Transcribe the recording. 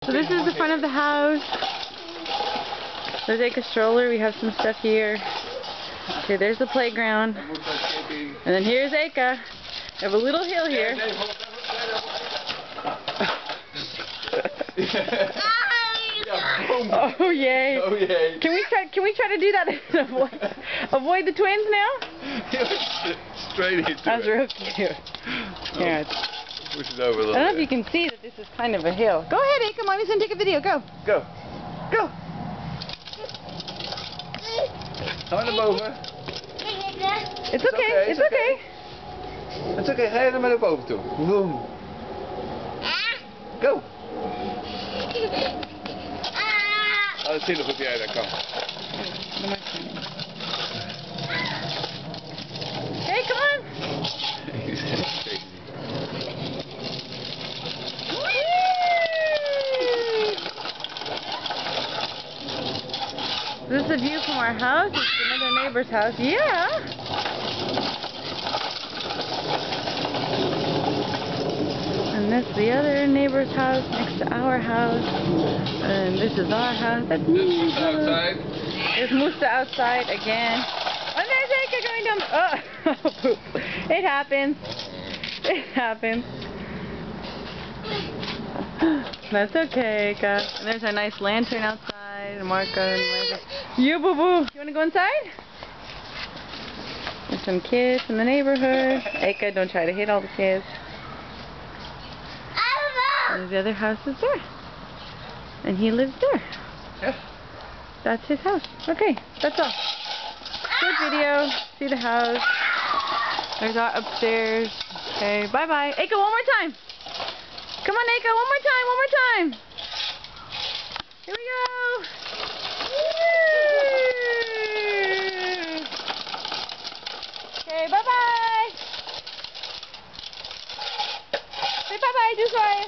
So this is the front of the house. There's Eka's stroller. We have some stuff here. Okay, there's the playground. And then here's Eka. We have a little hill here. Oh yay! Oh yay! Can we try to do that and avoid the twins now? Straight into That's it. real cute. Here, Push it over a little I don't know if bit. you can see that this is kind of a hill. Go ahead, Eka. Mommy's gonna take a video. Go. Go. Go. Ga naar boven. It's okay. It's okay. Het is oké, ga je er maar naar boven toe. Boom. Go. Laat zien of jij dat kan. Hey, come on. This is a view from our house. It's another neighbor's house. Yeah. And this is the other neighbor's house next to our house. And this is our house. That's me. Outside. There's Musa outside again. And there's Eka going down. Oh, poop. It happens. It happens. That's okay, Eka. And there's our nice lantern outside. And Marco and Marco. You, boo boo. You want to go inside? There's some kids in the neighborhood. Eka, don't try to hit all the kids. And the other house is there. And he lives there. Yeah. That's his house. Okay, that's all. Good video. See the house. There's our upstairs. Okay, bye-bye. Eka, one more time. Come on, Eka, one more time, one more time. Here we go. Woo! Okay, bye-bye. Say bye-bye, do sorry.